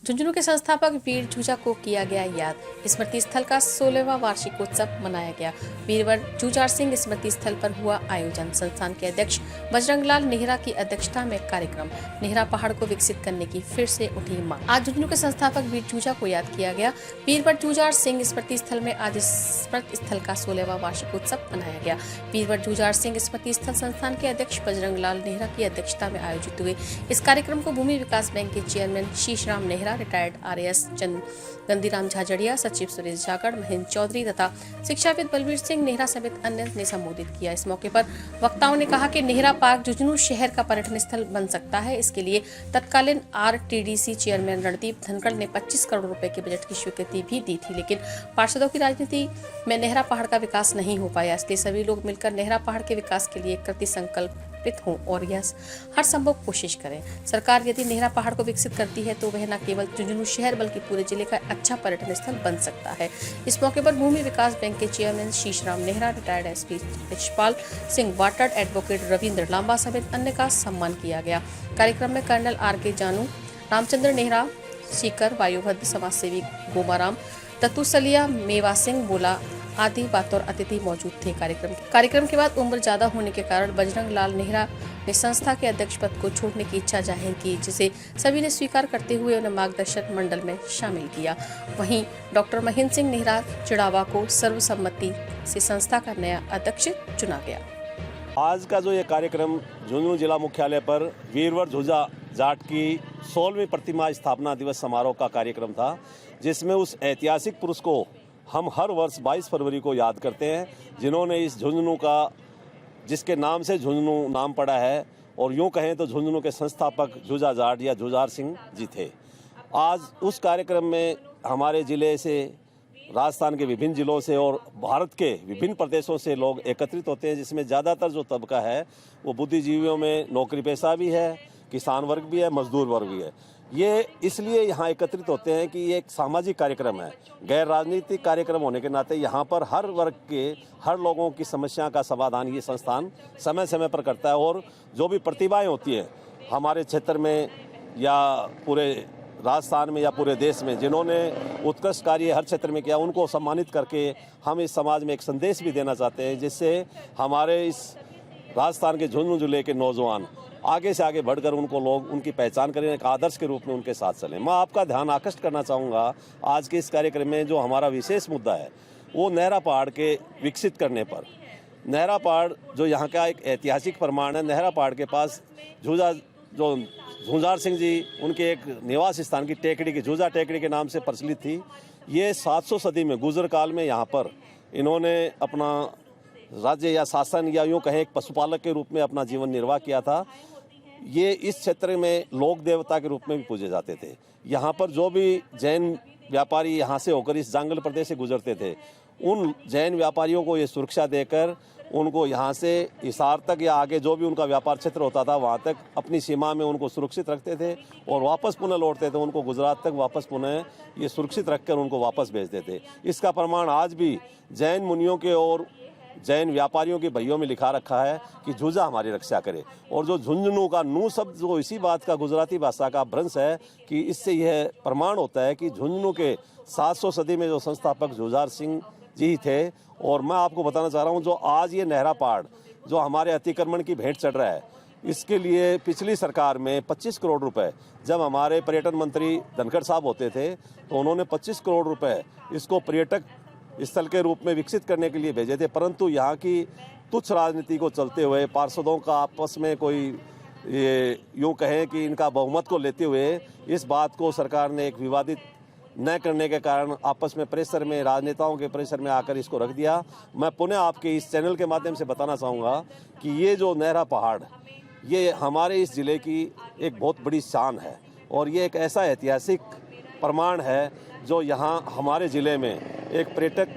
झुंझुनू के संस्थापक वीर जूजा को किया गया याद। स्मृति स्थल का 16वां वार्षिकोत्सव मनाया गया। वीरवर जूझार सिंह स्मृति स्थल पर हुआ आयोजन। संस्थान के अध्यक्ष बजरंगलाल नेहरा की अध्यक्षता में कार्यक्रम। नेहरा पहाड़ को विकसित करने की फिर से उठी मांग। आज झुंझुनू के संस्थापक वीर जूजा को याद किया गया। वीरवर जूझार सिंह स्मृति स्थल में आज स्मृति स्थल का 16वां वार्षिकोत्सव मनाया गया। वीरवर जूझार सिंह स्मृति स्थल संस्थान के अध्यक्ष बजरंगलाल नेहरा की अध्यक्षता में आयोजित हुए इस कार्यक्रम को भूमि विकास बैंक के chairman Shishram Nehra, retired RAS Gandiram Jhajharia, सचिव सुरेश जागड़, महेंद्र चौधरी तथा शिक्षाविद बलवीर सिंह नेहरा समेत अन्य ने संबोधित किया। इस मौके पर वक्ताओं ने कहा कि नेहरा पार्क झुंझुनू शहर का पर्यटन स्थल बन सकता है। इसके लिए तत्कालीन आरटीडीसी चेयरमैन रणदीप धनखड़ ने 25 करोड़ रुपए के बजट की स्वीकृति भी दी थी, लेकिन पार्षदों की राजनीति में नेहरा पहाड़ का विकास नहीं हो पाया। इसलिए सभी लोग मिलकर नेहरा पहाड़ के विकास के लिए कृति संकल्प हों और यह हर संभव कोशिश करें। सरकार यदि नेहरा पहाड़ को विकसित करती है तो वह न केवल झुंझुनू शहर बल्कि पूरे जिले का अच्छा पर्यटन स्थल बन सकता है। इस मौके पर भूमि विकास बैंक के chairman Shishram Nehra, retired SP Yashpal Singh Watad, advocate Ravindra Lamba समेत अन्य का सम्मान किया गया। कार्यक्रम में कर्नल आर.के. जानू, रामचंद्र नेहरा, सीकर वायुभद्र, समाजसेवी गोमाराम, तत्तुसलिया, मेवा सिंह बोला आदि बतौर अतिथि मौजूद थे। कार्यक्रम के बाद उम्र ज्यादा होने के कारण बजरंग लाल नेहरा ने संस्था के अध्यक्ष पद को छोड़ने की इच्छा जाहिर की, जिसे सभी ने स्वीकार करते हुए उन्हें मार्गदर्शक मंडल में शामिल किया। वहीं डॉक्टर महेंद्र सिंह नेहरा चिड़ावा को सर्वसम्मति से संस्था का नया अध्यक्ष चुना गया। आज का जो ये कार्यक्रम झुंझुनू जिला मुख्यालय पर वीरवर जूझा जाट की 16वीं प्रतिमा स्थापना दिवस समारोह का कार्यक्रम था, जिसमें उस ऐतिहासिक पुरुष को हम हर वर्ष 22 फरवरी को याद करते हैं, जिन्होंने इस झुंझुनू का, जिसके नाम से झुंझुनू नाम पड़ा है, और यूँ कहें तो झुंझुनू के संस्थापक जूझा जाट या जूझार सिंह जी थे। आज उस कार्यक्रम में हमारे ज़िले से, राजस्थान के विभिन्न जिलों से और भारत के विभिन्न प्रदेशों से लोग एकत्रित होते हैं, जिसमें ज़्यादातर जो तबका है वो बुद्धिजीवियों में नौकरी पेशा भी है, किसान वर्ग भी है, मजदूर वर्ग भी है। ये इसलिए यहाँ एकत्रित होते हैं कि ये एक सामाजिक कार्यक्रम है, गैर राजनीतिक कार्यक्रम होने के नाते यहाँ पर हर वर्ग के, हर लोगों की समस्या का समाधान ये संस्थान समय समय पर करता है। और जो भी प्रतिभाएं होती हैं हमारे क्षेत्र में या पूरे राजस्थान में या पूरे देश में, जिन्होंने उत्कृष्ट कार्य हर क्षेत्र में किया, उनको सम्मानित करके हम इस समाज में एक संदेश भी देना चाहते हैं, जिससे हमारे इस राजस्थान के झुंझुनू जिले के नौजवान आगे से आगे बढ़कर उनको लोग उनकी पहचान करें, एक आदर्श के रूप में उनके साथ चलें। मैं आपका ध्यान आकृष्ट करना चाहूँगा आज के इस कार्यक्रम में जो हमारा विशेष मुद्दा है वो नेहरा पहाड़ के विकसित करने पर। नेहरा पहाड़ जो यहाँ का एक ऐतिहासिक प्रमाण है, नेहरा पहाड़ के पास जूझार सिंह जी, उनके एक निवास स्थान की टेकड़ी की जूझा टेकड़ी के नाम से प्रचलित थी। ये 700 सदी में गुजर काल में यहाँ पर इन्होंने अपना राज्य या शासन या यूँ कहें एक पशुपालक के रूप में अपना जीवन निर्वाह किया था। ये इस क्षेत्र में लोक देवता के रूप में भी पूजे जाते थे। यहाँ पर जो भी जैन व्यापारी यहाँ से होकर इस जंगल प्रदेश से गुजरते थे, उन जैन व्यापारियों को ये सुरक्षा देकर उनको यहाँ से हिसार तक या आगे जो भी उनका व्यापार क्षेत्र होता था वहाँ तक अपनी सीमा में उनको सुरक्षित रखते थे और वापस पुनः लौटते थे। उनको गुजरात तक वापस पुनः ये सुरक्षित रखकर उनको वापस भेजते थे। इसका प्रमाण आज भी जैन मुनियों के और जैन व्यापारियों के भइयों में लिखा रखा है कि जूझा हमारी रक्षा करे। और जो झुंझुनू का नू शब्द जो इसी बात का गुजराती भाषा का भ्रंश है कि इससे यह प्रमाण होता है कि झुंझुनू के 700 सदी में जो संस्थापक जूझार सिंह जी थे। और मैं आपको बताना चाह रहा हूँ, जो आज ये नेहरा पहाड़ जो हमारे अतिक्रमण की भेंट चढ़ रहा है, इसके लिए पिछली सरकार में 25 करोड़ रुपए, जब हमारे पर्यटन मंत्री धनखड़ साहब होते थे तो उन्होंने 25 करोड़ रुपए इसको पर्यटक स्थल के रूप में विकसित करने के लिए भेजे थे। परंतु यहाँ की तुच्छ राजनीति को चलते हुए, पार्षदों का आपस में कोई ये यूँ कहें कि इनका बहुमत को लेते हुए इस बात को सरकार ने एक विवादित न करने के कारण आपस में प्रेशर में, राजनेताओं के प्रेशर में आकर इसको रख दिया। मैं पुनः आपके इस चैनल के माध्यम से बताना चाहूँगा कि ये जो नेहरा पहाड़, ये हमारे इस ज़िले की एक बहुत बड़ी शान है और ये एक ऐसा ऐतिहासिक प्रमाण है जो यहाँ हमारे ज़िले में एक पर्यटक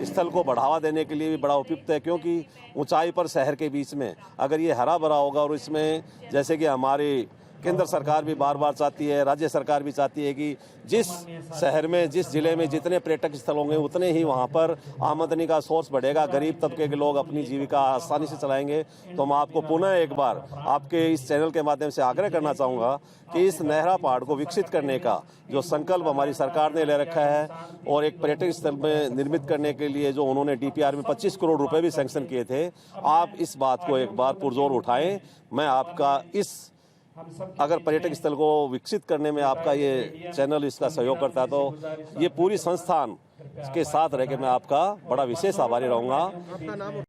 स्थल को बढ़ावा देने के लिए भी बड़ा उपयुक्त है। क्योंकि ऊंचाई पर शहर के बीच में अगर ये हरा भरा होगा और इसमें जैसे कि हमारे केंद्र सरकार भी बार बार चाहती है, राज्य सरकार भी चाहती है कि जिस शहर में, जिस जिले में जितने पर्यटक स्थल होंगे उतने ही वहाँ पर आमदनी का सोर्स बढ़ेगा, गरीब तबके के लोग अपनी जीविका आसानी से चलाएंगे। तो मैं आपको पुनः एक बार आपके इस चैनल के माध्यम से आग्रह करना चाहूँगा कि इस नेहरा पहाड़ को विकसित करने का जो संकल्प हमारी सरकार ने ले रखा है और एक पर्यटक स्थल में निर्मित करने के लिए जो उन्होंने डीपीआर में 25 करोड़ रुपए भी सैंक्शन किए थे, आप इस बात को एक बार पुरजोर उठाएं। मैं आपका अगर पर्यटक स्थल को विकसित करने में आपका ये चैनल इसका सहयोग करता है तो ये पूरी संस्थान के साथ रह के मैं आपका बड़ा विशेष आभारी रहूँगा।